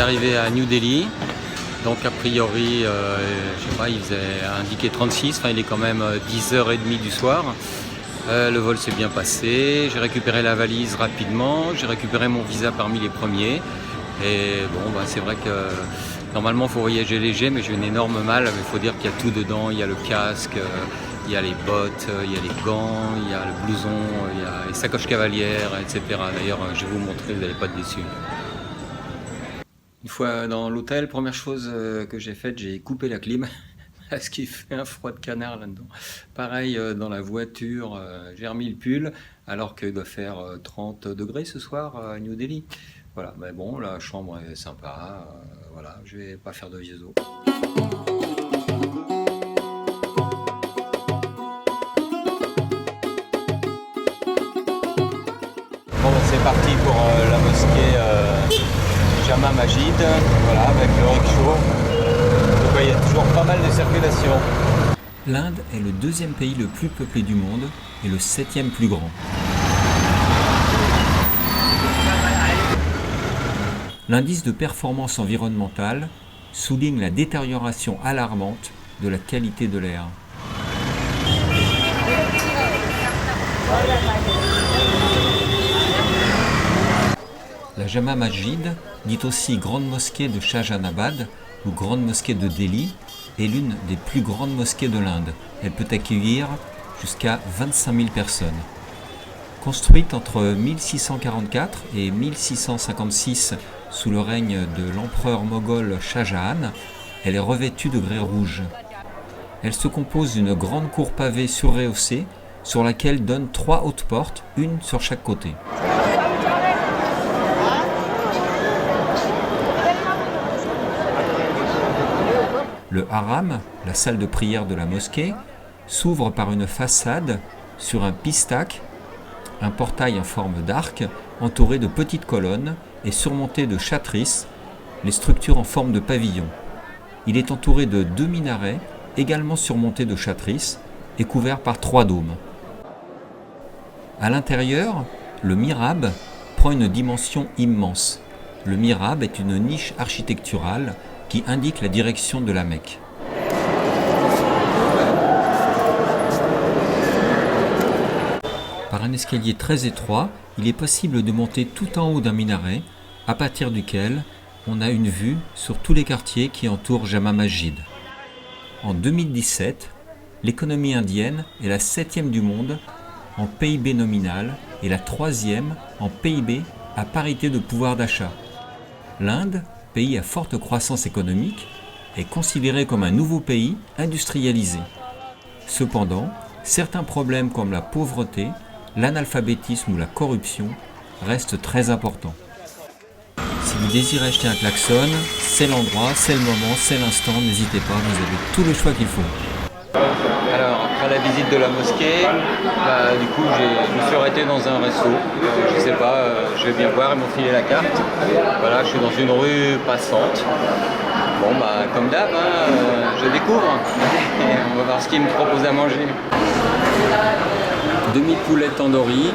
d'arriver à New Delhi. Donc a priori, je sais pas, il faisait indiqué 36, enfin il est quand même 10h30 du soir. Le vol s'est bien passé, j'ai récupéré la valise rapidement, j'ai récupéré mon visa parmi les premiers. Et bon, c'est vrai que normalement il faut voyager léger, mais j'ai une énorme malle. Il faut dire qu'il y a tout dedans, il y a le casque, il y a les bottes, il y a les gants, il y a le blouson, il y a les sacoches cavalières, etc. D'ailleurs, je vais vous montrer, vous n'allez pas être déçus. Une fois dans l'hôtel, première chose que j'ai faite, j'ai coupé la clim parce qu'il fait un froid de canard là-dedans. Pareil dans la voiture, j'ai remis le pull alors qu'il doit faire 30 degrés ce soir à New Delhi. Voilà, mais bon, la chambre est sympa, voilà, je vais pas faire de vieux os. Bon, c'est parti pour la mosquée Jama Masjid, voilà, avec le rickshaw. Donc il y a toujours pas mal de circulation. L'Inde est le deuxième pays le plus peuplé du monde et le 7e plus grand. L'indice de performance environnementale souligne la détérioration alarmante de la qualité de l'air. La Jama Masjid, dite aussi Grande Mosquée de Shahjahanabad ou Grande Mosquée de Delhi, est l'une des plus grandes mosquées de l'Inde. Elle peut accueillir jusqu'à 25 000 personnes. Construite entre 1644 et 1656 sous le règne de l'empereur moghol Shah Jahan, elle est revêtue de grès rouge. Elle se compose d'une grande cour pavée surrehaussée sur laquelle donnent 3 hautes portes, une sur chaque côté. Le haram, la salle de prière de la mosquée, s'ouvre par une façade sur un pistach, un portail en forme d'arc entouré de petites colonnes et surmonté de chhatris, les structures en forme de pavillon. Il est entouré de 2 minarets, également surmontés de chhatris et couverts par 3 dômes. À l'intérieur, le mihrab prend une dimension immense. Le mihrab est une niche architecturale qui indique la direction de la Mecque. Par un escalier très étroit, il est possible de monter tout en haut d'un minaret, à partir duquel on a une vue sur tous les quartiers qui entourent Jama Masjid. En 2017, l'économie indienne est la 7e du monde en PIB nominal et la 3e en PIB à parité de pouvoir d'achat. L'Inde, pays à forte croissance économique, est considéré comme un nouveau pays industrialisé. Cependant, certains problèmes comme la pauvreté, l'analphabétisme ou la corruption restent très importants. Si vous désirez acheter un klaxon, c'est l'endroit, c'est le moment, c'est l'instant, n'hésitez pas, vous avez tout le choix qu'il faut. Alors, après la visite de la mosquée, du coup, je me suis arrêté dans un resto. Je sais pas, je vais bien voir, ils m'ont filé la carte. Voilà, je suis dans une rue passante. Bon, comme d'hab, je découvre. On va voir ce qu'ils me proposent à manger. Demi-poulet tandoori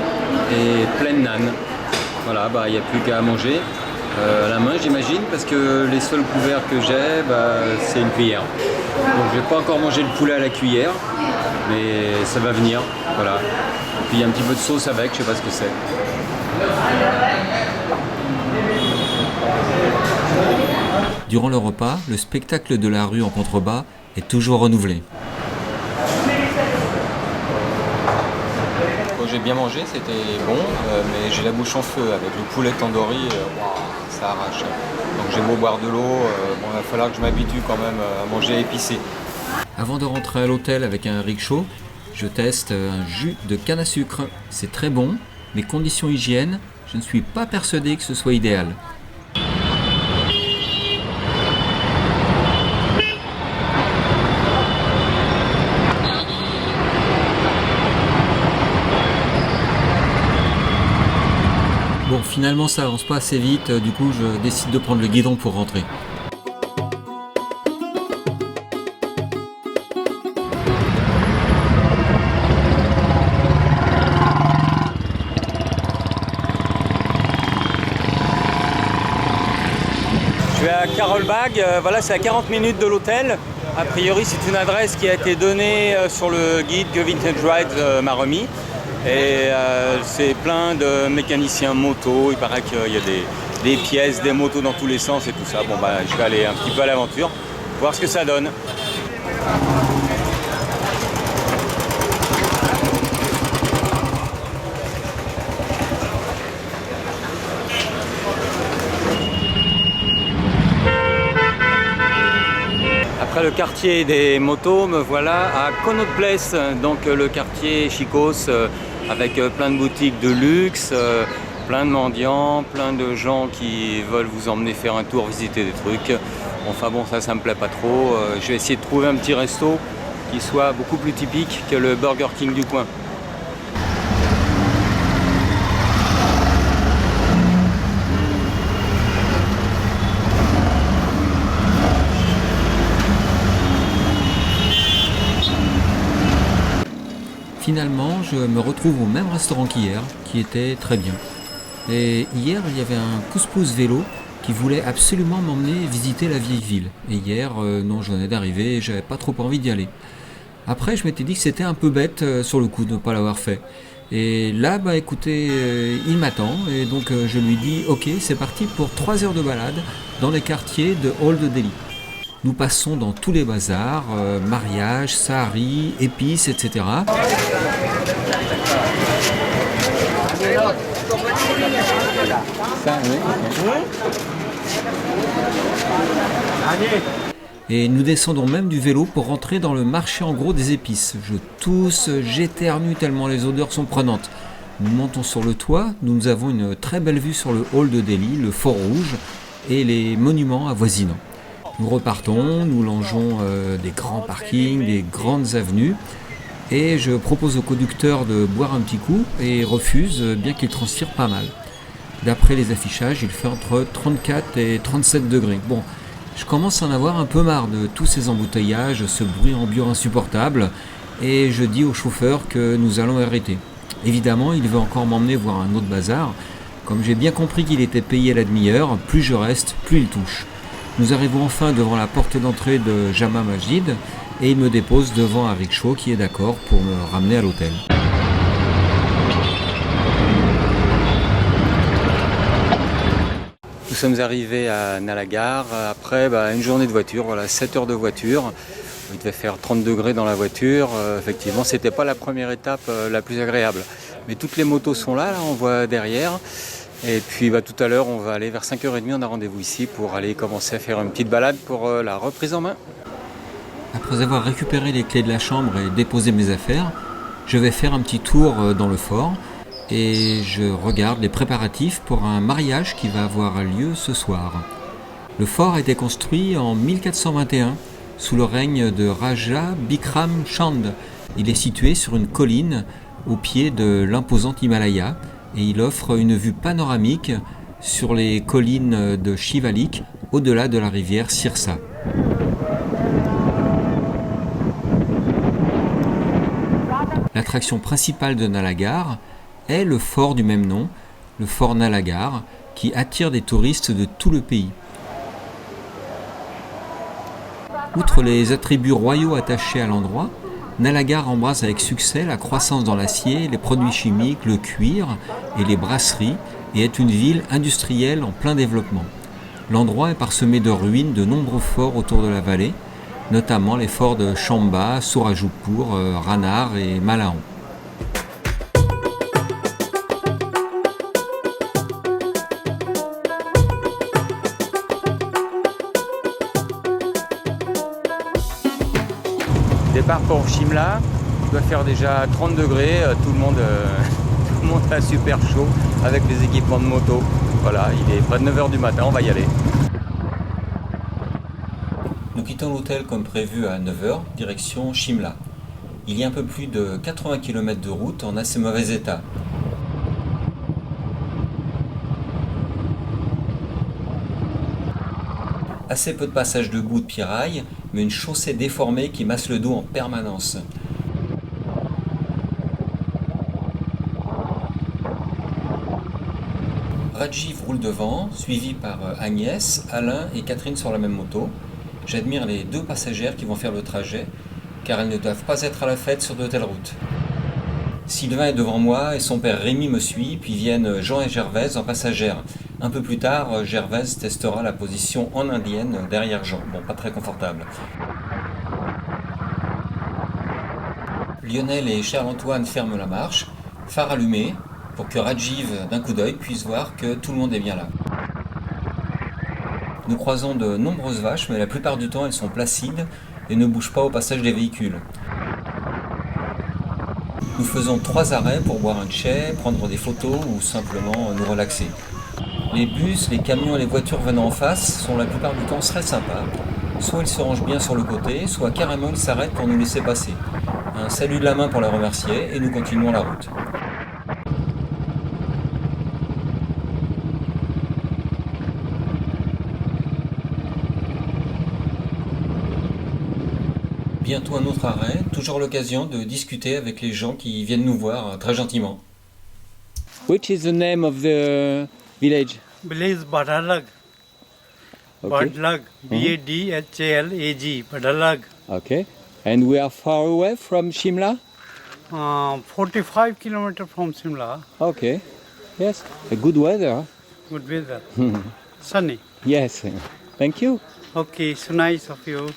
et pleine naan. Voilà, il n'y a plus qu'à manger. À la main, j'imagine, parce que les seuls couverts que j'ai, c'est une cuillère. Donc je vais pas encore manger le poulet à la cuillère, mais ça va venir, voilà. Et puis il y a un petit peu de sauce avec, je sais pas ce que c'est. Durant le repas, le spectacle de la rue en contrebas est toujours renouvelé. Bon, j'ai bien mangé, c'était bon, mais j'ai la bouche en feu avec le poulet tandoori, ça arrache. Donc j'ai beau boire de l'eau, il va falloir que je m'habitue quand même à manger épicé. Avant de rentrer à l'hôtel avec un rickshaw, je teste un jus de canne à sucre. C'est très bon, mais conditions hygiène, je ne suis pas persuadé que ce soit idéal. Bon, finalement ça avance pas assez vite, du coup je décide de prendre le guidon pour rentrer. Je Carolbag, voilà, c'est à 40 minutes de l'hôtel. A priori, c'est une adresse qui a été donnée sur le guide que Vintage Ride m'a remis. Et c'est plein de mécaniciens moto. Il paraît qu'il y a des pièces, des motos dans tous les sens et tout ça. Bon, bah, je vais aller un petit peu à l'aventure, voir ce que ça donne. Après le quartier des motos, me voilà à Connaught Place, donc le quartier chicos avec plein de boutiques de luxe, plein de mendiants, plein de gens qui veulent vous emmener faire un tour, visiter des trucs. Enfin bon, ça me plaît pas trop. Je vais essayer de trouver un petit resto qui soit beaucoup plus typique que le Burger King du coin. Finalement, je me retrouve au même restaurant qu'hier, qui était très bien. Et hier, il y avait un pousse-pousse vélo qui voulait absolument m'emmener visiter la vieille ville. Et hier, non, je venais d'arriver et j'avais pas trop envie d'y aller. Après, je m'étais dit que c'était un peu bête sur le coup de ne pas l'avoir fait. Et là, bah écoutez, il m'attend et donc je lui dis « Ok, c'est parti pour 3 heures de balade dans les quartiers de Old Delhi ». Nous passons dans tous les bazars, mariages, sari, épices, etc. Et nous descendons même du vélo pour rentrer dans le marché en gros des épices. Je tousse, j'éternue tellement les odeurs sont prenantes. Nous montons sur le toit, nous avons une très belle vue sur le hall de Delhi, le Fort Rouge et les monuments avoisinants. Nous repartons, nous longeons des grands parkings, des grandes avenues et je propose au conducteur de boire un petit coup et il refuse bien qu'il transpire pas mal. D'après les affichages, il fait entre 34 et 37 degrés. Bon, je commence à en avoir un peu marre de tous ces embouteillages, ce bruit ambiant insupportable et je dis au chauffeur que nous allons arrêter. Évidemment, il veut encore m'emmener voir un autre bazar. Comme j'ai bien compris qu'il était payé à la demi-heure, plus je reste, plus il touche. Nous arrivons enfin devant la porte d'entrée de Jama Masjid et il me dépose devant un rickshaw qui est d'accord pour me ramener à l'hôtel. Nous sommes arrivés à Nalagarh après une journée de voiture, voilà, 7 heures de voiture. Il devait faire 30 degrés dans la voiture. Effectivement, c'était pas la première étape la plus agréable. Mais toutes les motos sont là, on voit derrière. Et puis tout à l'heure, on va aller vers 5h30, on a rendez-vous ici pour aller commencer à faire une petite balade pour la reprise en main. Après avoir récupéré les clés de la chambre et déposé mes affaires, je vais faire un petit tour dans le fort et je regarde les préparatifs pour un mariage qui va avoir lieu ce soir. Le fort a été construit en 1421 sous le règne de Raja Bikram Chand. Il est situé sur une colline au pied de l'imposant Himalaya et il offre une vue panoramique sur les collines de Shivalik au-delà de la rivière Sirsa. L'attraction principale de Nalagarh est le fort du même nom, le fort Nalagarh, qui attire des touristes de tout le pays. Outre les attributs royaux attachés à l'endroit, Nalagarh embrasse avec succès la croissance dans l'acier, les produits chimiques, le cuir et les brasseries et est une ville industrielle en plein développement. L'endroit est parsemé de ruines de nombreux forts autour de la vallée, notamment les forts de Chamba, Surajapur, Ranar et Malaon. Départ pour Shimla, il doit faire déjà 30 degrés, tout le monde a super chaud avec les équipements de moto. Voilà, il est près de 9h du matin, on va y aller. Nous quittons l'hôtel comme prévu à 9h, direction Shimla. Il y a un peu plus de 80 km de route en assez mauvais état. Assez peu de passages de boue de pierraille, mais une chaussée déformée qui masse le dos en permanence. Rajiv roule devant, suivi par Agnès, Alain et Catherine sur la même moto. J'admire les 2 passagères qui vont faire le trajet, car elles ne doivent pas être à la fête sur de telles routes. Sylvain est devant moi et son père Rémi me suit, puis viennent Jean et Gervaise en passagère. Un peu plus tard, Gervaise testera la position en indienne derrière Jean. Bon, pas très confortable. Lionel et Charles-Antoine ferment la marche, phare allumé, pour que Rajiv, d'un coup d'œil, puisse voir que tout le monde est bien là. Nous croisons de nombreuses vaches, mais la plupart du temps elles sont placides et ne bougent pas au passage des véhicules. Nous faisons 3 arrêts pour boire un chai, prendre des photos ou simplement nous relaxer. Les bus, les camions et les voitures venant en face sont la plupart du temps très sympas. Soit ils se rangent bien sur le côté, soit carrément ils s'arrêtent pour nous laisser passer. Un salut de la main pour les remercier et nous continuons la route. Bientôt un autre arrêt, toujours l'occasion de discuter avec les gens qui viennent nous voir très gentiment. Which is the name of the village? Village Badalag. Okay. Badlag. Badhalag. Badalag. Okay. And we are far away from Shimla? 45 kilometers from Simla. Okay. Yes. A good weather. Good weather. Sunny. Yes. Thank you. Okay, so nice of you.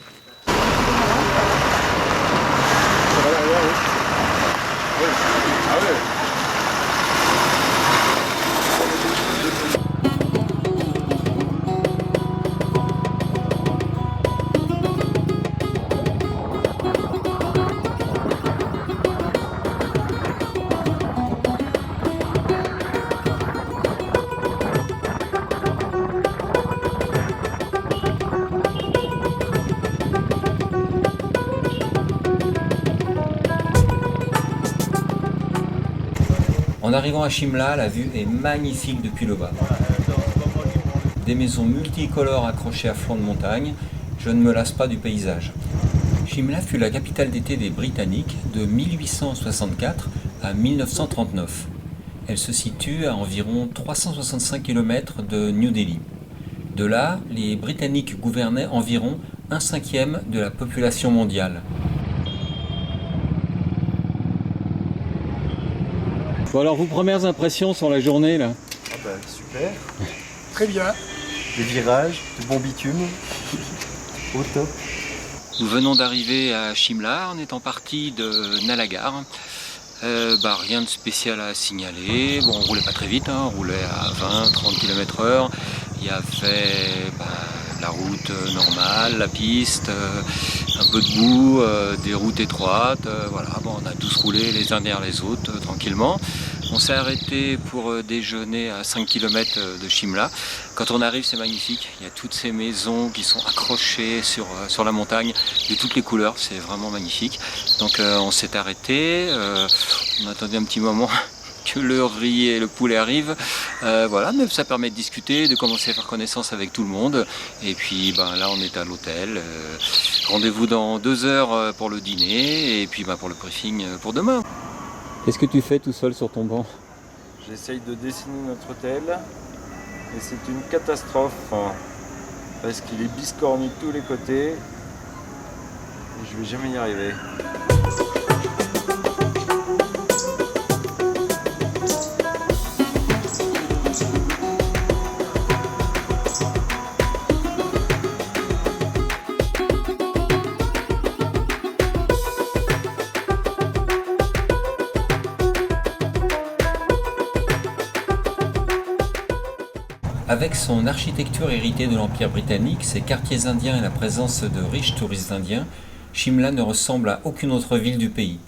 En arrivant à Shimla, la vue est magnifique depuis le bas. Des maisons multicolores accrochées à flanc de montagne, je ne me lasse pas du paysage. Shimla fut la capitale d'été des Britanniques de 1864 à 1939. Elle se situe à environ 365 km de New Delhi. De là, les Britanniques gouvernaient environ 1/5 de la population mondiale. Bon alors, vos premières impressions sur la journée là? Ah bah, super, très bien. Des virages, de bon bitume, au top. Nous venons d'arriver à Shimla, on est en partie de Nalagarh. Rien de spécial à signaler. Bon, on roulait pas très vite, on roulait à 20-30 km/h. Il y avait la route normale, la piste, un peu de boue, des routes étroites. On a tous roulé les uns derrière les autres tranquillement. On s'est arrêté pour déjeuner à 5 km de Shimla. Quand on arrive, c'est magnifique. Il y a toutes ces maisons qui sont accrochées sur la montagne de toutes les couleurs. C'est vraiment magnifique. Donc on s'est arrêté. On attendait un petit moment que le riz et le poulet arrivent. Mais ça permet de discuter, de commencer à faire connaissance avec tout le monde. Et puis là, on est à l'hôtel. Rendez-vous dans 2 heures pour le dîner et puis pour le briefing pour demain. Qu'est-ce que tu fais tout seul sur ton banc? J'essaye de dessiner notre hôtel et c'est une catastrophe parce qu'il est biscornu de tous les côtés et je vais jamais y arriver. Avec son architecture héritée de l'Empire britannique, ses quartiers indiens et la présence de riches touristes indiens, Shimla ne ressemble à aucune autre ville du pays.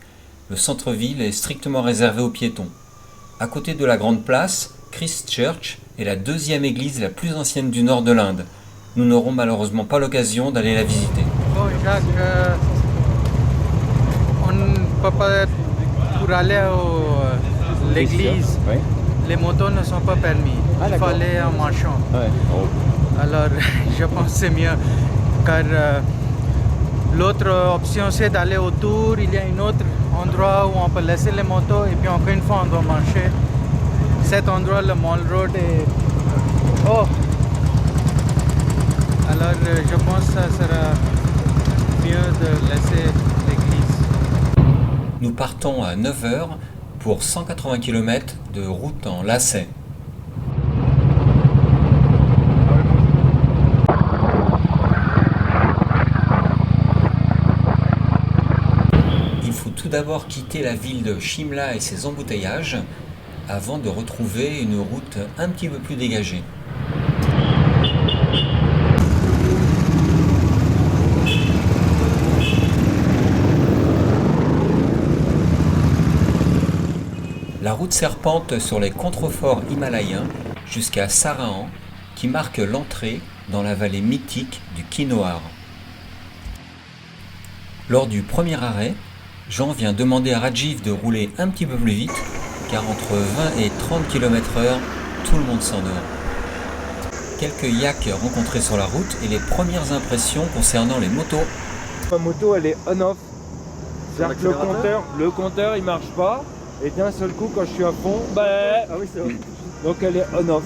Le centre-ville est strictement réservé aux piétons. À côté de la grande place, Christ Church est la 2e église la plus ancienne du nord de l'Inde. Nous n'aurons malheureusement pas l'occasion d'aller la visiter. On ne peut pas pour aller à l'église. Oui. Les motos ne sont pas permis. Il faut aller en marchant. Ouais. Alors, je pense que c'est mieux. Car l'autre option, c'est d'aller autour. Il y a un autre endroit où on peut laisser les motos et puis encore une fois, on doit marcher. Cet endroit, le Mall Road, est Oh, alors je pense que ça sera mieux de laisser l'église. Nous partons à 9 h pour 180 km de route en lacet. Il faut tout d'abord quitter la ville de Shimla et ses embouteillages avant de retrouver une route un petit peu plus dégagée. La route serpente sur les contreforts himalayens jusqu'à Sarahan, qui marque l'entrée dans la vallée mythique du Kinoar. Lors du premier arrêt, Jean vient demander à Rajiv de rouler un petit peu plus vite, car entre 20 et 30 km/h, tout le monde s'endort. Quelques yaks rencontrés sur la route et les premières impressions concernant les motos. Ma moto elle est on-off. C'est-à-dire que le compteur il marche pas. Et d'un seul coup, quand je suis à fond, Ah oui, c'est vrai. donc elle est on-off.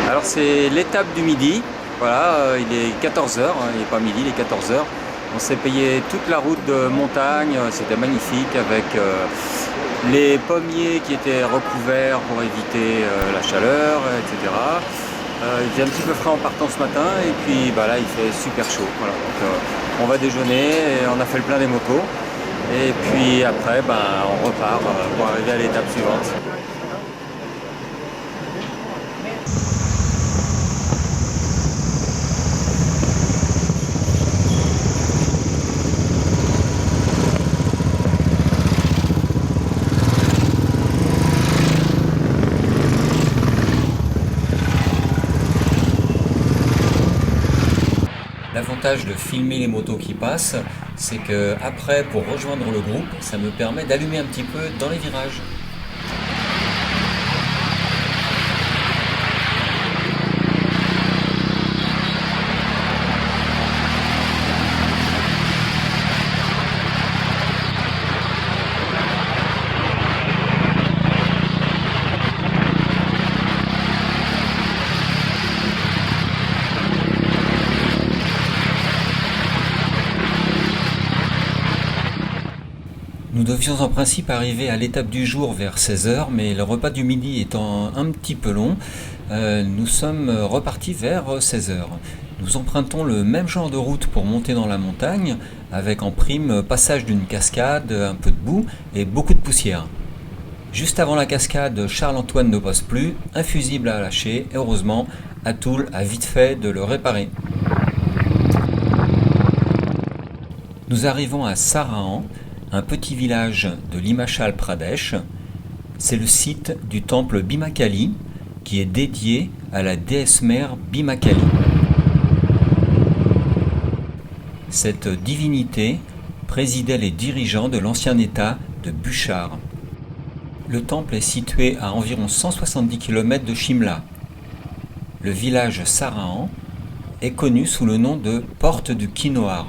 Alors c'est l'étape du midi, voilà, il est 14 h, il n'est pas midi, il est 14 h. On s'est payé toute la route de montagne, c'était magnifique avec les pommiers qui étaient recouverts pour éviter la chaleur, etc. Il faisait un petit peu frais en partant ce matin et puis bah, là il fait super chaud. Voilà. Donc, on va déjeuner et on a fait le plein des motos et puis après bah, on repart pour arriver à l'étape suivante. L'avantage de filmer les motos qui passent, c'est que après, pour rejoindre le groupe, ça me permet d'allumer un petit peu dans les virages. Nous devions en principe arriver à l'étape du jour vers 16 h, mais le repas du midi étant un petit peu long, nous sommes repartis vers 16 h. Nous empruntons le même genre de route pour monter dans la montagne, avec en prime passage d'une cascade, un peu de boue et beaucoup de poussière. Juste avant la cascade, Charles-Antoine ne bosse plus, un fusible à lâcher, et heureusement, Atul a vite fait de le réparer. Nous arrivons à Sarahan, un petit village de l'Himachal Pradesh. C'est le site du temple Bhima Kali qui est dédié à la déesse mère Bhima Kali. Cette divinité présidait les dirigeants de l'ancien état de Buchar. Le temple est situé à environ 170 km de Shimla. Le village Sarahan est connu sous le nom de Porte du Kinoar.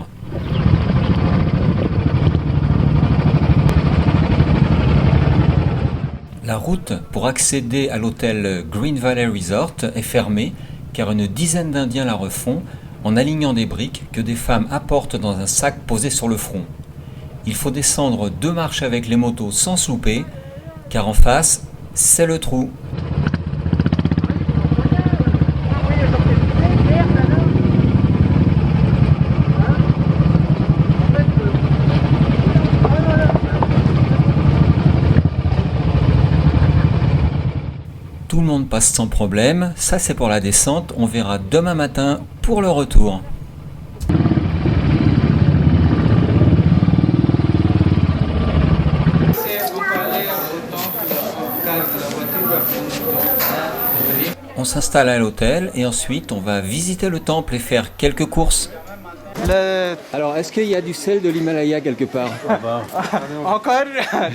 La route pour accéder à l'hôtel Green Valley Resort est fermée car une dizaine d'Indiens la refont en alignant des briques que des femmes apportent dans un sac posé sur le front. Il faut descendre 2 marches avec les motos sans se louper car en face, c'est le trou. Tout le monde passe sans problème, ça c'est pour la descente, on verra demain matin pour le retour. On s'installe à l'hôtel et ensuite on va visiter le temple et faire quelques courses. Alors, est-ce qu'il y a du sel de l'Himalaya quelque part? Encore,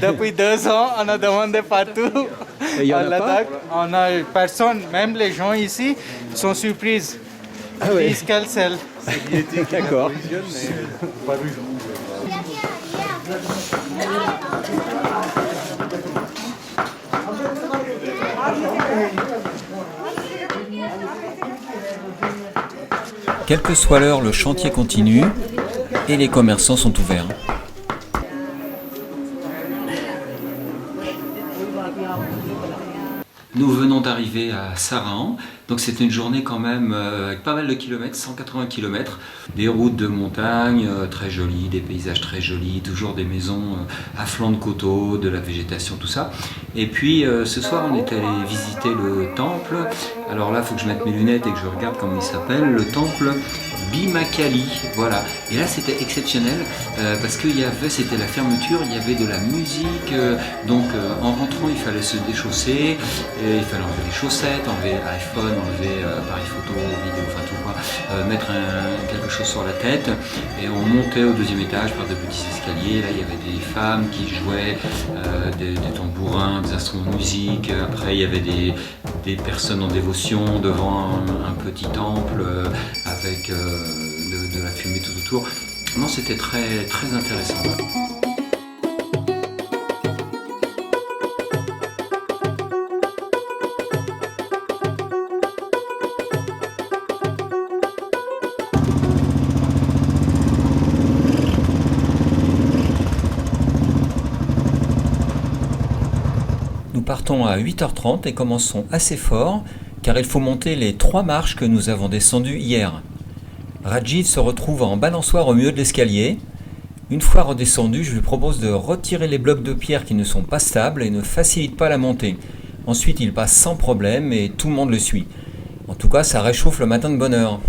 depuis 2 ans, on a demandé partout. Et il y en à a pas? Ladakh, on a personne, même les gens ici sont surpris. Ah ouais. Fiscal cell. D'accord. Quelle que soit l'heure, le chantier continue et les commerçants sont ouverts. Nous venons d'arriver à Sarahan, donc c'était une journée quand même avec pas mal de kilomètres, 180 km, des routes de montagne très jolies, des paysages très jolis, toujours des maisons à flanc de coteaux, de la végétation, tout ça. Et puis ce soir on est allé visiter le temple, alors là il faut que je mette mes lunettes et que je regarde comment il s'appelle, le temple Bimakali, voilà. Et là c'était exceptionnel parce que c'était la fermeture, il y avait de la musique, donc en rentrant il fallait se déchausser, et il fallait enlever les chaussettes, enlever iPhone, enlever appareil photo, vidéo, enfin tout quoi, mettre quelque chose sur la tête, et on montait au deuxième étage par de petits escaliers. Là il y avait des femmes qui jouaient des tambourins, des instruments de musique, après il y avait des personnes en dévotion devant un petit temple avec de la fumée tout autour. Non, c'était très, très intéressant. Nous partons à 8h30 et commençons assez fort car il faut monter les 3 marches que nous avons descendues hier. Rajiv se retrouve en balançoire au milieu de l'escalier. Une fois redescendu, je lui propose de retirer les blocs de pierre qui ne sont pas stables et ne facilitent pas la montée. Ensuite, il passe sans problème et tout le monde le suit. En tout cas, ça réchauffe le matin de bonne heure.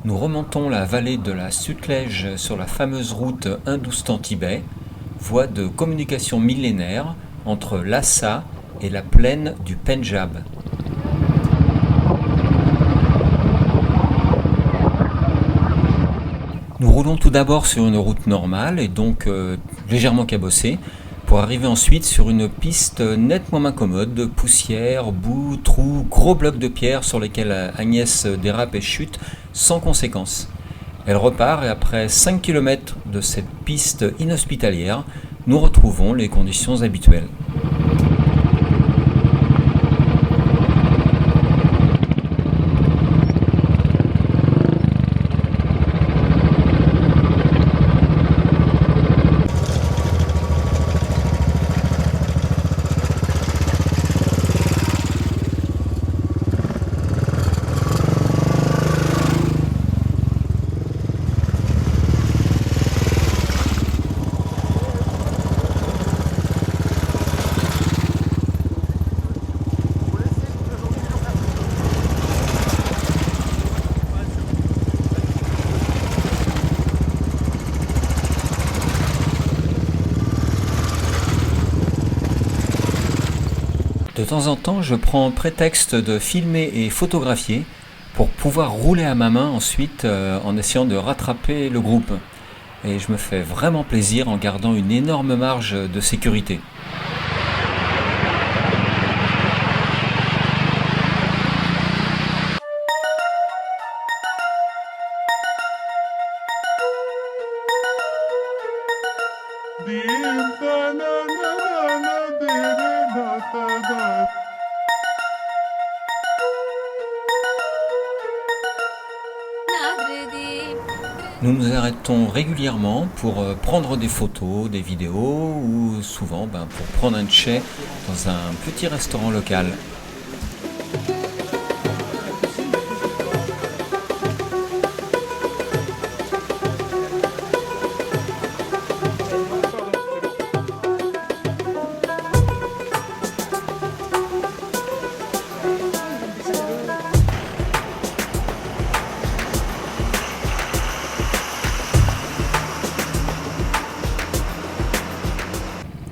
Nous remontons la vallée de la Sutlej sur la fameuse route Hindustan-Tibet, voie de communication millénaire entre Lhasa et la plaine du Pendjab. Nous roulons tout d'abord sur une route normale et donc légèrement cabossée, pour arriver ensuite sur une piste nettement moins commode de poussière, boue, trous, gros blocs de pierre sur lesquels Agnès dérape et chute sans conséquence. Elle repart et après 5 km de cette piste inhospitalière, nous retrouvons les conditions habituelles. De temps en temps, je prends prétexte de filmer et photographier pour pouvoir rouler à ma main ensuite en essayant de rattraper le groupe. Et je me fais vraiment plaisir en gardant une énorme marge de sécurité. Nous nous arrêtons régulièrement pour prendre des photos, des vidéos ou souvent pour prendre un tchè dans un petit restaurant local.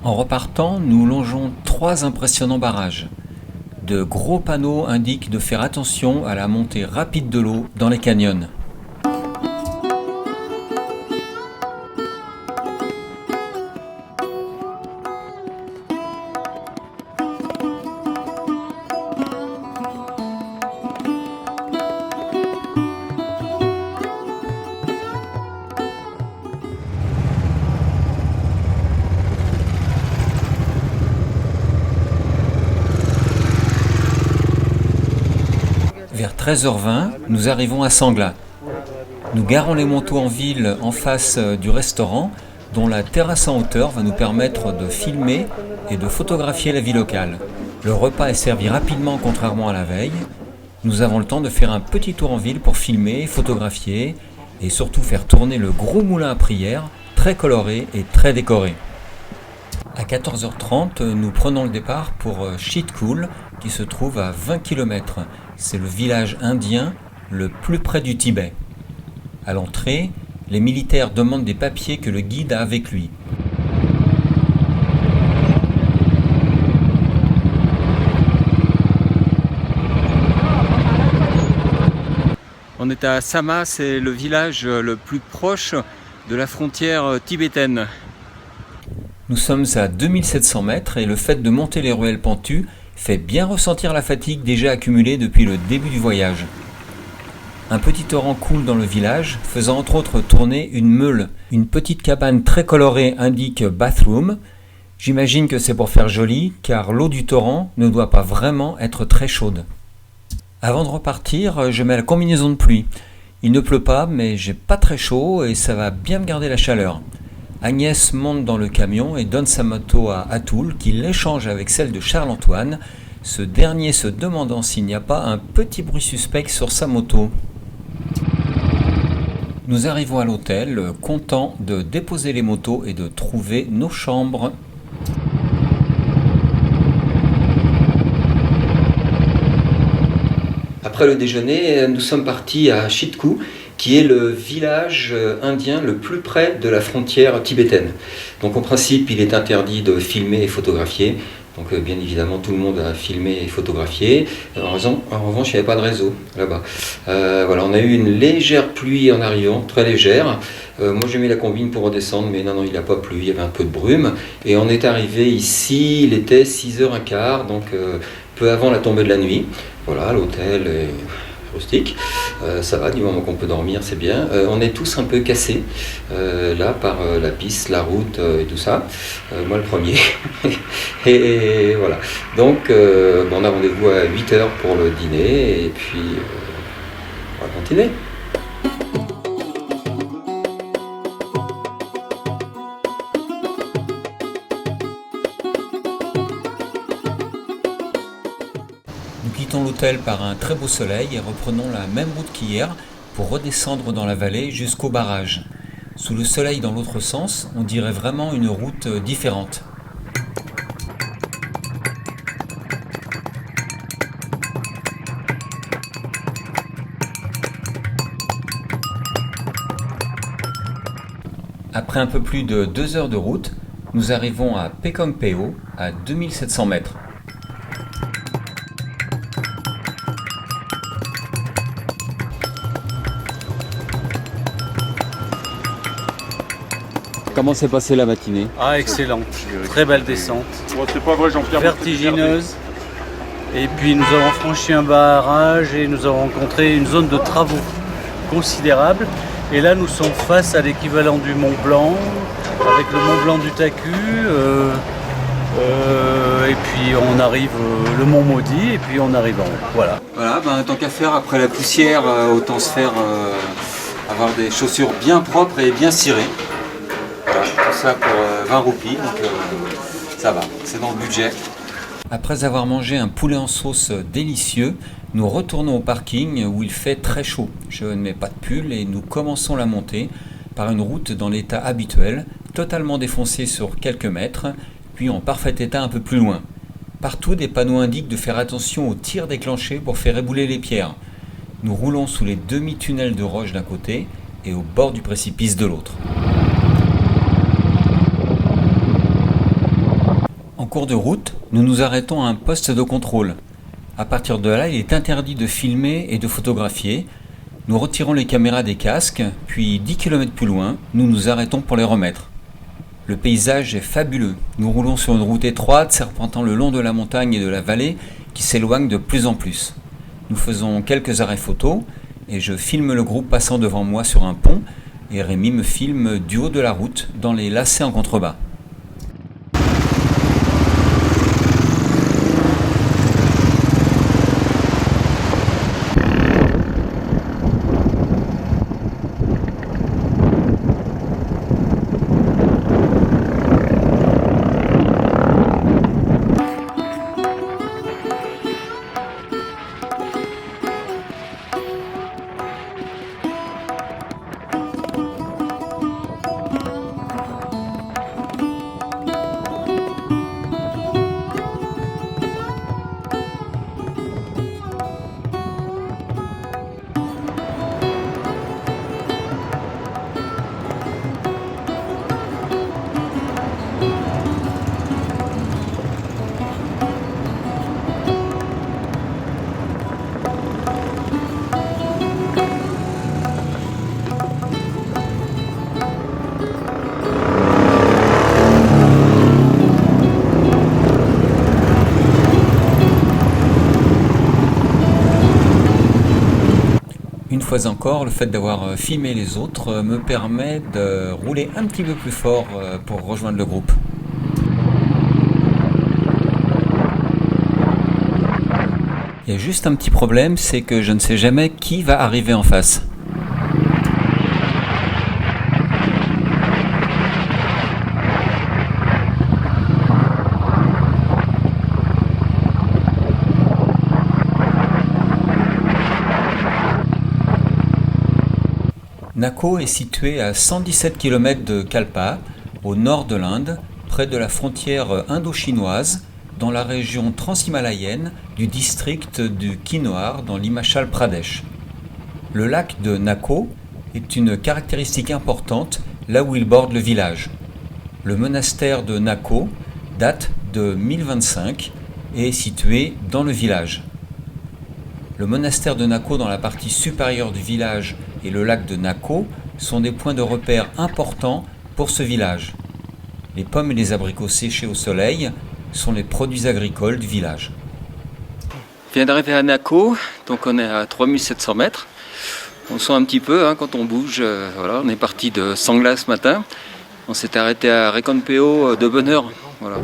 En repartant, nous longeons 3 impressionnants barrages. De gros panneaux indiquent de faire attention à la montée rapide de l'eau dans les canyons. 13h20, nous arrivons à Sangla. Nous garons les motos en ville en face du restaurant, dont la terrasse en hauteur va nous permettre de filmer et de photographier la vie locale. Le repas est servi rapidement contrairement à la veille. Nous avons le temps de faire un petit tour en ville pour filmer, photographier et surtout faire tourner le gros moulin à prière, très coloré et très décoré. À 14h30, nous prenons le départ pour Chitkul, qui se trouve à 20 km. C'est le village indien le plus près du Tibet. À l'entrée, les militaires demandent des papiers que le guide a avec lui. On est à Sama, c'est le village le plus proche de la frontière tibétaine. Nous sommes à 2700 mètres et le fait de monter les ruelles pentues fait bien ressentir la fatigue déjà accumulée depuis le début du voyage. Un petit torrent coule dans le village, faisant entre autres tourner une meule. Une petite cabane très colorée indique bathroom. J'imagine que c'est pour faire joli, car l'eau du torrent ne doit pas vraiment être très chaude. Avant de repartir, je mets la combinaison de pluie. Il ne pleut pas, mais j'ai pas très chaud et ça va bien me garder la chaleur. Agnès monte dans le camion et donne sa moto à Atul, qui l'échange avec celle de Charles-Antoine, ce dernier se demandant s'il n'y a pas un petit bruit suspect sur sa moto. Nous arrivons à l'hôtel, contents de déposer les motos et de trouver nos chambres. Après le déjeuner, nous sommes partis à Chitku, qui est le village indien le plus près de la frontière tibétaine. Donc en principe, il est interdit de filmer et photographier. Donc bien évidemment, tout le monde a filmé et photographié. En revanche, il n'y avait pas de réseau là-bas. Voilà, on a eu une légère pluie en arrivant, très légère. Moi, j'ai mis la combine pour redescendre, mais non, il n'a pas plu, il y avait un peu de brume. Et on est arrivé ici, il était 6h15, donc peu avant la tombée de la nuit. Voilà, l'hôtel est rustique, ça va, du moment qu'on peut dormir, c'est bien. On est tous un peu cassés, là, par la piste, la route et tout ça. Moi, le premier. et voilà. Donc, on a rendez-vous à 8h pour le dîner, et puis on va continuer. Nous quittons l'hôtel par un très beau soleil et reprenons la même route qu'hier pour redescendre dans la vallée jusqu'au barrage. Sous le soleil dans l'autre sens, on dirait vraiment une route différente. Après un peu plus de 2 heures de route, nous arrivons à Pekongpeo à 2700 mètres. Comment s'est passée la matinée? Ah, excellent. Très belle descente. Bon, c'est pas vrai, Jean-Pierre. Vertigineuse. Et puis nous avons franchi un barrage et nous avons rencontré une zone de travaux considérable. Et là, nous sommes face à l'équivalent du Mont Blanc, avec le Mont Blanc du Taku. Et puis on arrive, le Mont Maudit, et puis on arrive en haut. Voilà. Voilà, tant qu'à faire, après la poussière, autant se faire avoir des chaussures bien propres et bien cirées. Voilà, tout ça pour 20 roupies, donc ça va, c'est dans le budget. Après avoir mangé un poulet en sauce délicieux, nous retournons au parking où il fait très chaud. Je ne mets pas de pull et nous commençons la montée par une route dans l'état habituel, totalement défoncée sur quelques mètres, puis en parfait état un peu plus loin. Partout, des panneaux indiquent de faire attention aux tirs déclenchés pour faire ébouler les pierres. Nous roulons sous les demi-tunnels de roche d'un côté et au bord du précipice de l'autre. En cours de route, nous nous arrêtons à un poste de contrôle. À partir de là, il est interdit de filmer et de photographier. Nous retirons les caméras des casques, puis 10 km plus loin, nous nous arrêtons pour les remettre. Le paysage est fabuleux. Nous roulons sur une route étroite, serpentant le long de la montagne et de la vallée, qui s'éloigne de plus en plus. Nous faisons quelques arrêts photos, et je filme le groupe passant devant moi sur un pont, et Rémi me filme du haut de la route, dans les lacets en contrebas. fois encore, le fait d'avoir filmé les autres me permet de rouler un petit peu plus fort pour rejoindre le groupe. Il y a juste un petit problème, c'est que je ne sais jamais qui va arriver en face. Nako est situé à 117 km de Kalpa, au nord de l'Inde, près de la frontière indo-chinoise, dans la région transhimalayenne du district du Kinnoar, dans l'Himachal Pradesh. Le lac de Nako est une caractéristique importante là où il borde le village. Le monastère de Nako date de 1025 et est situé dans le village. Le monastère de Nako dans la partie supérieure du village et le lac de Nako sont des points de repère importants pour ce village. Les pommes et les abricots séchés au soleil sont les produits agricoles du village. On vient d'arriver à Nako, donc on est à 3700 mètres. On sent un petit peu quand on bouge. Voilà, on est parti de Sangla ce matin. On s'est arrêté à Reconpeo de bonne heure. Voilà.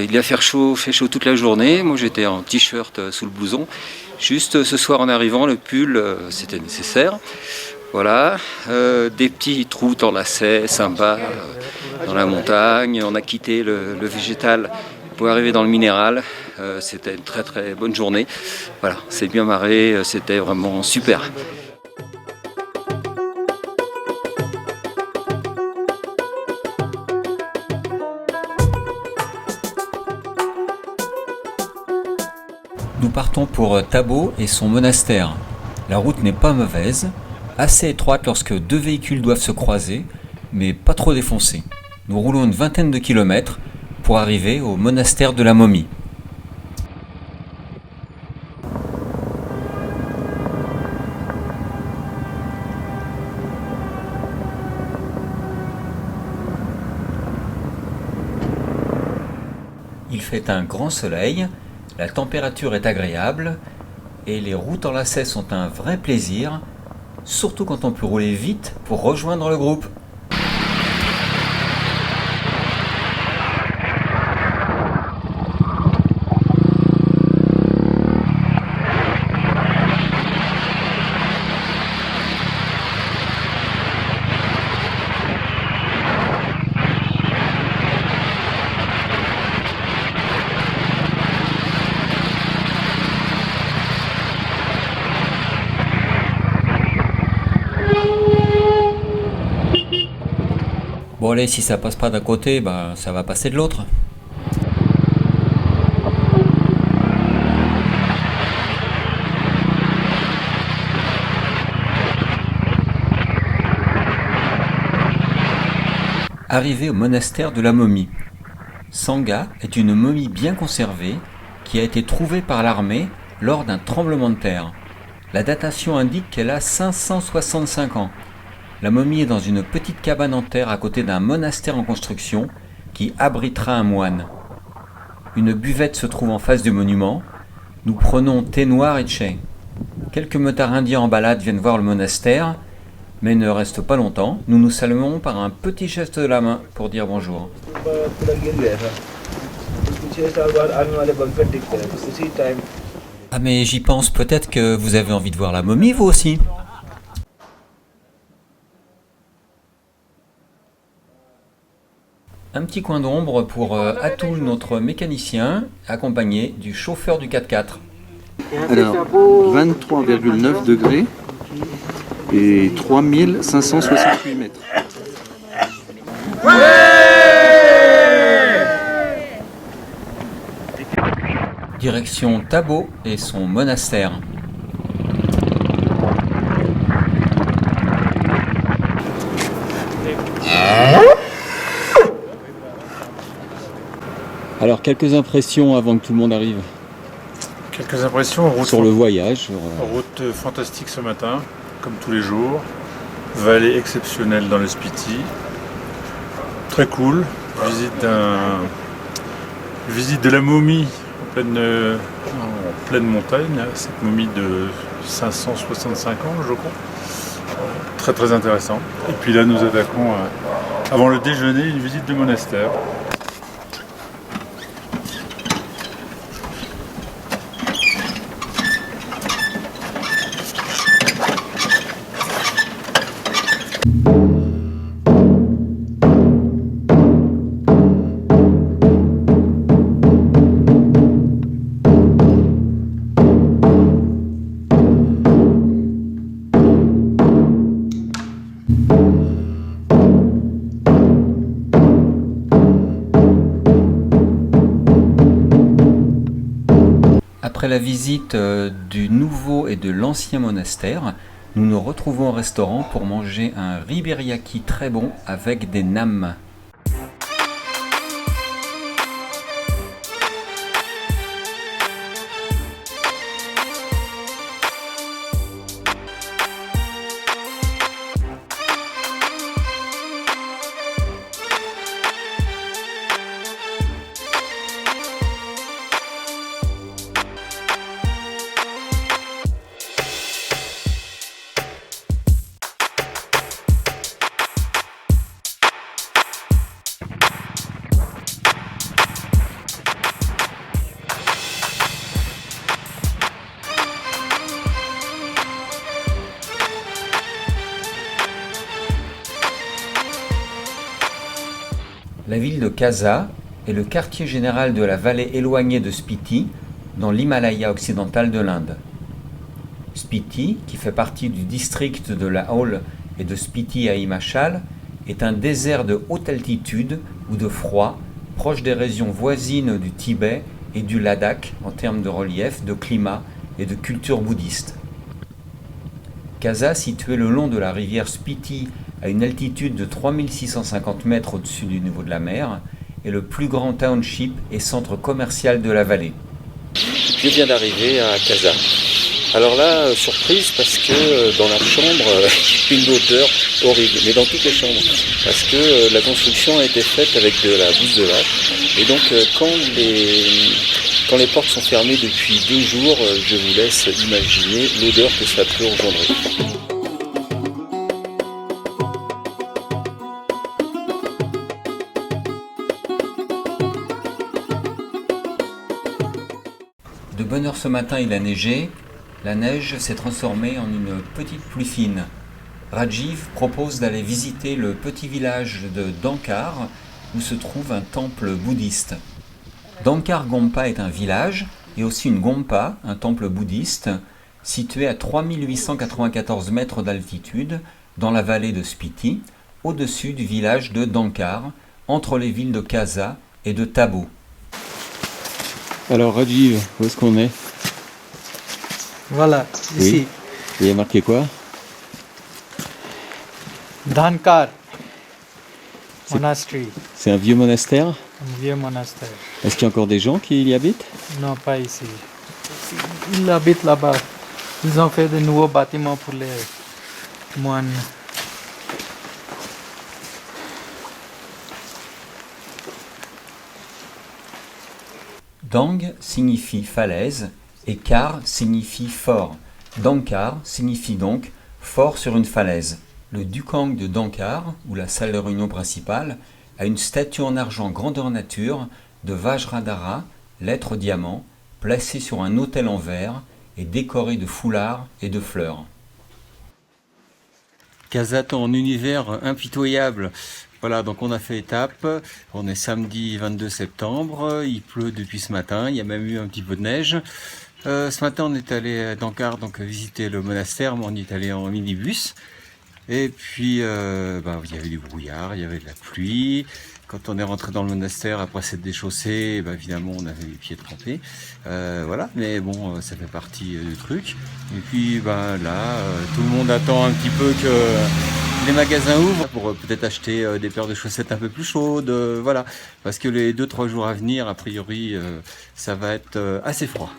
Il a fait chaud toute la journée. Moi j'étais en t-shirt sous le blouson. Juste ce soir en arrivant, le pull c'était nécessaire. Voilà, des petits trous en lacets sympas dans la montagne. On a quitté le végétal pour arriver dans le minéral. C'était une très très bonne journée. Voilà, c'est bien marré, c'était vraiment super. Nous partons pour Tabo et son monastère. La route n'est pas mauvaise, assez étroite lorsque deux véhicules doivent se croiser, mais pas trop défoncée. Nous roulons une vingtaine de kilomètres pour arriver au monastère de la Momie. Il fait un grand soleil, la température est agréable et les routes en lacets sont un vrai plaisir, surtout quand on peut rouler vite pour rejoindre le groupe. Bon allez, si ça passe pas d'un côté, ça va passer de l'autre. Arrivé au monastère de la Momie. Sangha est une momie bien conservée qui a été trouvée par l'armée lors d'un tremblement de terre. La datation indique qu'elle a 565 ans. La momie est dans une petite cabane en terre à côté d'un monastère en construction qui abritera un moine. Une buvette se trouve en face du monument. Nous prenons thé noir et chai. Quelques motards indiens en balade viennent voir le monastère, mais ne restent pas longtemps. Nous nous saluons par un petit geste de la main pour dire bonjour. Ah mais j'y pense, peut-être que vous avez envie de voir la momie vous aussi. Un petit coin d'ombre pour Atul, notre mécanicien, accompagné du chauffeur du 4x4. Alors, 23,9 degrés et 3568 mètres. Direction Tabo et son monastère. Alors, quelques impressions avant que tout le monde arrive Quelques impressions, sur le voyage. Route fantastique ce matin, comme tous les jours. Vallée exceptionnelle dans le Spiti. Très cool. Visite de la momie en pleine montagne, cette momie de 565 ans, je crois. Très très intéressant. Et puis là, nous attaquons, avant le déjeuner, une visite de monastère. Après la visite du nouveau et de l'ancien monastère, nous nous retrouvons au restaurant pour manger un riberiaki très bon avec des nam. La ville de Kasa est le quartier général de la vallée éloignée de Spiti, dans l'Himalaya occidental de l'Inde. Spiti, qui fait partie du district de Lahaul et de Spiti à Himachal, est un désert de haute altitude ou de froid, proche des régions voisines du Tibet et du Ladakh en termes de relief, de climat et de culture bouddhiste. Kasa, située le long de la rivière Spiti à une altitude de 3650 mètres au-dessus du niveau de la mer, est le plus grand township et centre commercial de la vallée. Je viens d'arriver à Kasa. Alors là, surprise parce que dans la chambre, une odeur horrible, mais dans toutes les chambres, parce que la construction a été faite avec de la bouse de vache. Et donc quand les portes sont fermées depuis 2 jours, je vous laisse imaginer l'odeur que ça peut engendrer. De bonne heure ce matin, il a neigé. La neige s'est transformée en une petite pluie fine. Rajiv propose d'aller visiter le petit village de Dankar, où se trouve un temple bouddhiste. Dankar Gompa est un village et aussi une Gompa, un temple bouddhiste, situé à 3894 mètres d'altitude dans la vallée de Spiti, au-dessus du village de Dankar, entre les villes de Kasa et de Tabo. Alors Rajiv, où est-ce qu'on est? Voilà, Oui. ici. Il y a marqué quoi? Dhankar C'est- Monastery, C'est un vieux monastère? un vieux monastère. Est-ce qu'il y a encore des gens qui y habitent? Non, pas ici. Ils habitent là-bas. Ils ont fait de nouveaux bâtiments pour les moines. Dang signifie falaise et Kar signifie fort. Dankar signifie donc fort sur une falaise. Le Dukang de Dankar, ou la salle de réunion principale, a une statue en argent grandeur nature de Vajradhara, lettre diamant, placée sur un autel en verre et décorée de foulards et de fleurs. Kasa, ton univers impitoyable. Voilà, donc on a fait étape. On est samedi 22 septembre. Il pleut depuis ce matin. Il y a même eu un petit peu de neige. Ce matin, on est allé à Dankar, donc visiter le monastère, mais on y est allé en minibus. Et puis, il y avait du brouillard, il y avait de la pluie. Quand on est rentré dans le monastère, après s'être déchaussé, évidemment, on avait les pieds trempés. Voilà, mais bon, ça fait partie du truc. Et puis, là, tout le monde attend un petit peu que les magasins ouvrent pour peut-être acheter des paires de chaussettes un peu plus chaudes. Voilà, parce que les 2-3 jours à venir, a priori, ça va être assez froid.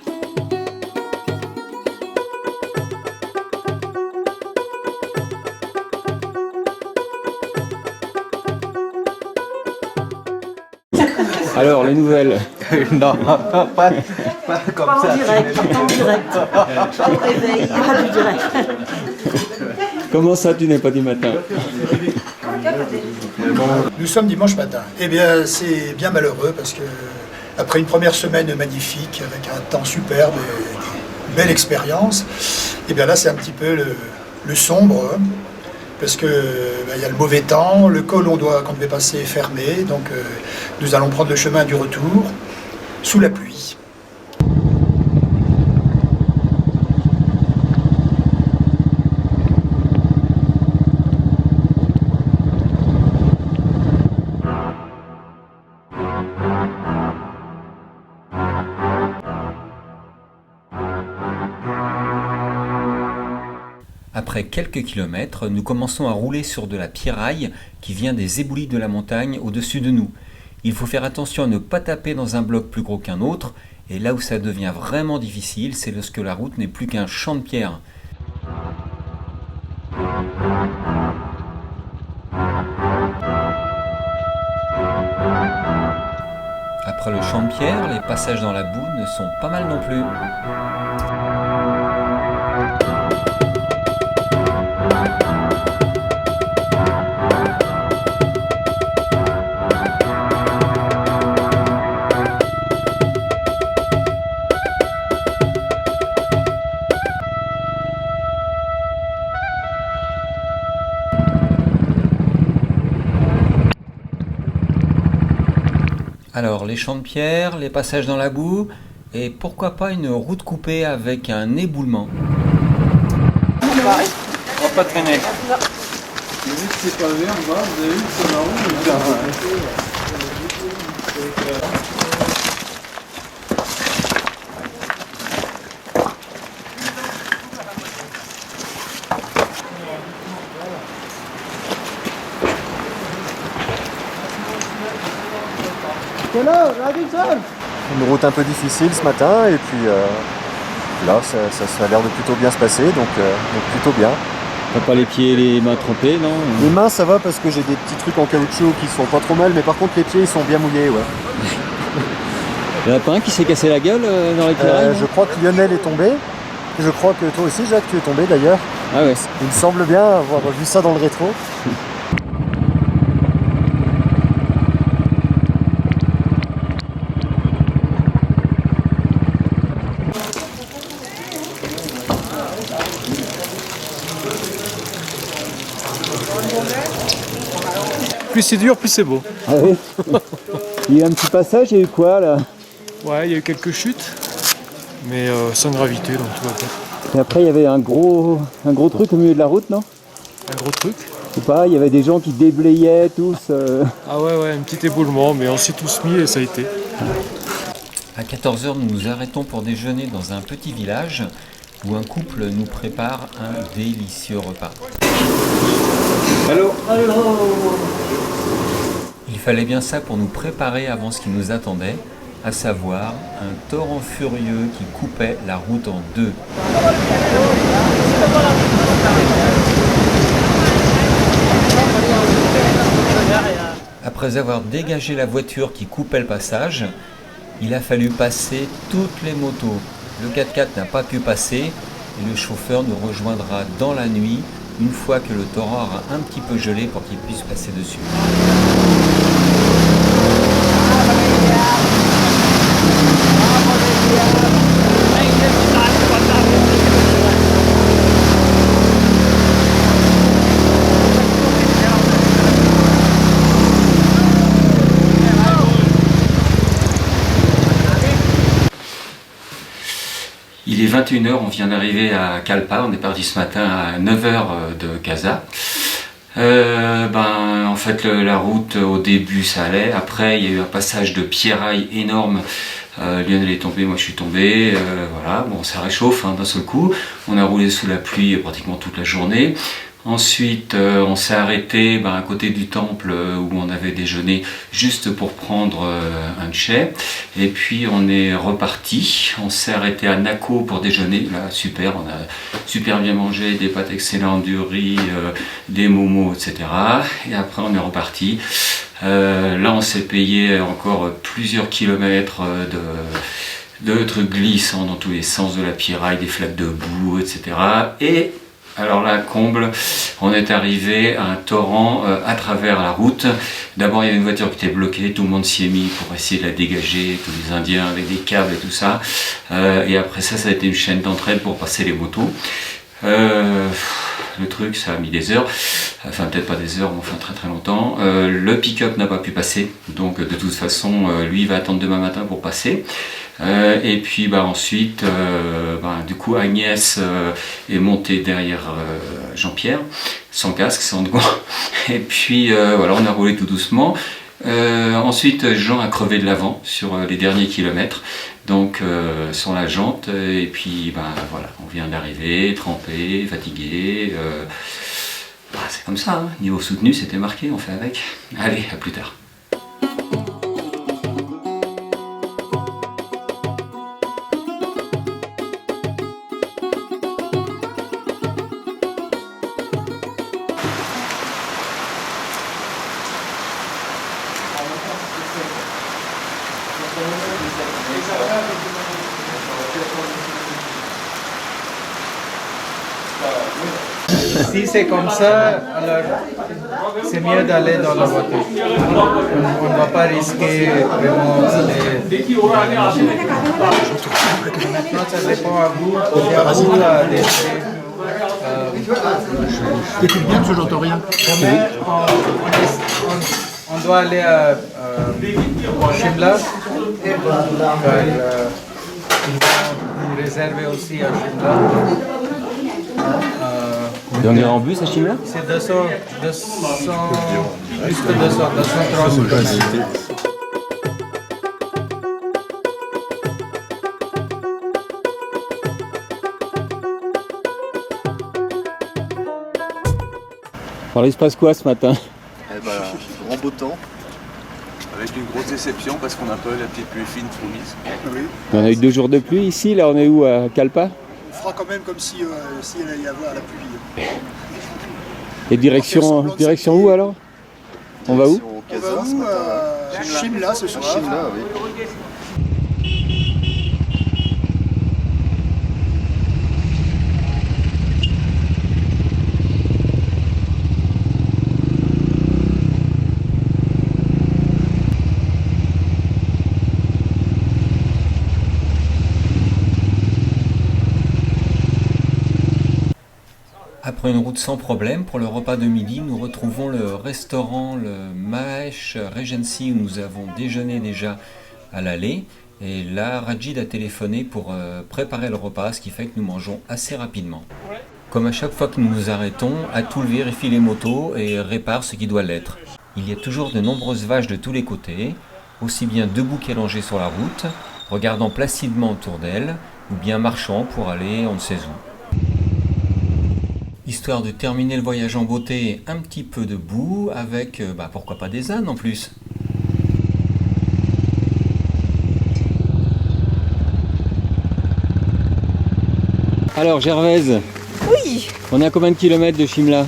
Alors, les nouvelles. Non, pas comme Pas ça. en direct, pas en direct. Pas au réveil, pas du direct. Comment ça, tu n'es pas du matin? Nous sommes dimanche matin. Eh bien, c'est bien malheureux parce que après une première semaine magnifique, avec un temps superbe et une belle expérience, eh bien là, c'est un petit peu le sombre, hein, parce que il y a le mauvais temps, le col qu'on devait passer est fermé, donc nous allons prendre le chemin du retour sous la pluie. Après quelques kilomètres, nous commençons à rouler sur de la pierraille qui vient des éboulis de la montagne au-dessus de nous. Il faut faire attention à ne pas taper dans un bloc plus gros qu'un autre, et là où ça devient vraiment difficile, c'est lorsque la route n'est plus qu'un champ de pierre. Après le champ de pierre, les passages dans la boue ne sont pas mal non plus. Alors, les champs de pierre, les passages dans la boue, et pourquoi pas une route coupée avec un éboulement. On va pas traîner. Une route un peu difficile ce matin, et puis là ça a l'air de plutôt bien se passer, donc plutôt bien. T'as pas les pieds et les mains trempés, non? Les mains ça va parce que j'ai des petits trucs en caoutchouc qui sont pas trop mal, mais par contre les pieds ils sont bien mouillés, ouais. Il y en a pas un qui s'est cassé la gueule dans les pierrailles? Je crois que Lionel est tombé. Je crois que toi aussi Jacques tu es tombé d'ailleurs. Ah ouais. Il me semble bien avoir vu ça dans le rétro. Plus c'est dur, plus c'est beau. Ah oui. Il y a eu un petit passage, il y a eu quoi là? Ouais, il y a eu quelques chutes, mais sans gravité, donc tout va bien. Et après il y avait un gros truc au milieu de la route, non? Un gros truc. Je sais pas, il y avait des gens qui déblayaient tous. Ah ouais, un petit éboulement, mais on s'est tous mis et ça a été. À 14h, nous nous arrêtons pour déjeuner dans un petit village où un couple nous prépare un délicieux repas. Allô? Il fallait bien ça pour nous préparer avant ce qui nous attendait, à savoir un torrent furieux qui coupait la route en deux. Après avoir dégagé la voiture qui coupait le passage, il a fallu passer toutes les motos. Le 4x4 n'a pas pu passer et le chauffeur nous rejoindra dans la nuit une fois que le torrent aura un petit peu gelé pour qu'il puisse passer dessus. Il est 21h, on vient d'arriver à Kalpa, on est parti ce matin à 9h de Casa. En fait la route au début ça allait, après il y a eu un passage de pierraille énorme, Lionel est tombé, moi je suis tombé, voilà, bon ça réchauffe d'un seul coup, on a roulé sous la pluie pratiquement toute la journée. Ensuite, on s'est arrêté à côté du temple où on avait déjeuné juste pour prendre un tchè. Et puis on est reparti. On s'est arrêté à Nako pour déjeuner. Là, super, on a super bien mangé, des pâtes excellentes, du riz, des momos, etc. Et après on est reparti Là, on s'est payé encore plusieurs kilomètres de trucs glissants dans tous les sens de la pierraille, des flaques de boue, etc. Et alors là, comble, on est arrivé à un torrent à travers la route. D'abord, il y avait une voiture qui était bloquée, tout le monde s'y est mis pour essayer de la dégager, tous les Indiens avec des câbles et tout ça. Et après ça, ça a été une chaîne d'entraide pour passer les motos. Le truc, ça a mis des heures, enfin peut-être pas des heures, mais enfin très très longtemps. Le pick-up n'a pas pu passer, donc de toute façon, lui il va attendre demain matin pour passer. Et puis ensuite, du coup Agnès est montée derrière Jean-Pierre, sans casque, sans gants. Et puis voilà, on a roulé tout doucement. Ensuite, Jean a crevé de l'avant sur les derniers kilomètres, donc sur la jante, et puis voilà, on vient d'arriver, trempé, fatigué. C'est comme ça, hein. Niveau soutenu, c'était marqué, on fait avec. Allez, à plus tard. Si c'est comme ça, alors c'est mieux d'aller dans la voiture. On ne va pas risquer vraiment Maintenant, ça dépend à vous. Il y a vous T'écoutes bien parce que j'entends rien. On doit aller à Shimla. Nous réserver aussi à Shimla. Et on ira en bus à Shimla? C'est 200, plus que 230. Alors il se passe quoi ce matin? Grand beau temps, avec une grosse déception parce qu'on a pas eu la petite pluie fine promise. Oui. On a eu 2 jours de pluie ici, là on est où, à Kalpa? On fera quand même comme si il allait y avoir la pluie. Et direction où alors? On va où? On va où? Shimla ce soir. Shimla, oui. Après une route sans problème, pour le repas de midi, nous retrouvons le restaurant le Mahesh Regency où nous avons déjeuné déjà à l'aller. Et là, Rajid a téléphoné pour préparer le repas, ce qui fait que nous mangeons assez rapidement. Comme à chaque fois que nous nous arrêtons, Atul vérifie les motos et répare ce qui doit l'être. Il y a toujours de nombreuses vaches de tous les côtés, aussi bien debout qu'allongées sur la route, regardant placidement autour d'elles, ou bien marchant pour aller on ne sait où. Histoire de terminer le voyage en beauté, un petit peu debout, avec, pourquoi pas des ânes en plus. Alors Gervaise, Oui, on est à combien de kilomètres de Shimla?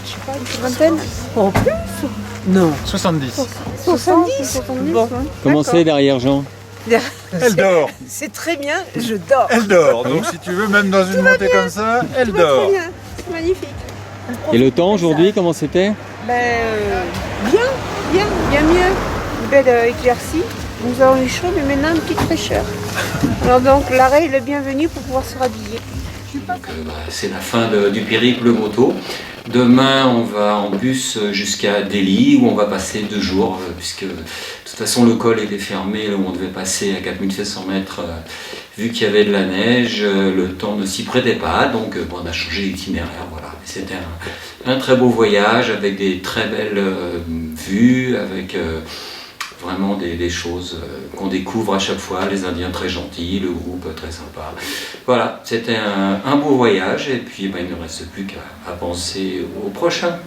je sais pas, une vingtaine. En plus? Non. 70. 70. Bon. Comment c'est derrière Jean? Elle dort. C'est très bien, je dors. Elle dort. Donc si tu veux, même dans une montée comme ça, elle Tout va dort. très bien, c'est magnifique. Et le temps aujourd'hui, comment c'était? Bien mieux. Une belle éclaircie. Nous avons eu chaud, mais maintenant une petite fraîcheur. Alors donc l'arrêt est le bienvenu pour pouvoir se rhabiller. C'est la fin du périple moto. Demain, on va en bus jusqu'à Delhi où on va passer 2 jours, puisque de toute façon le col était fermé, là où on devait passer à 4700 mètres, vu qu'il y avait de la neige, le temps ne s'y prêtait pas, donc on a changé l'itinéraire. Voilà. C'était un très beau voyage avec des très belles vues, avec vraiment des choses qu'on découvre à chaque fois, les Indiens très gentils, le groupe très sympa. Voilà, c'était un beau voyage et puis il ne reste plus qu'à penser au prochain.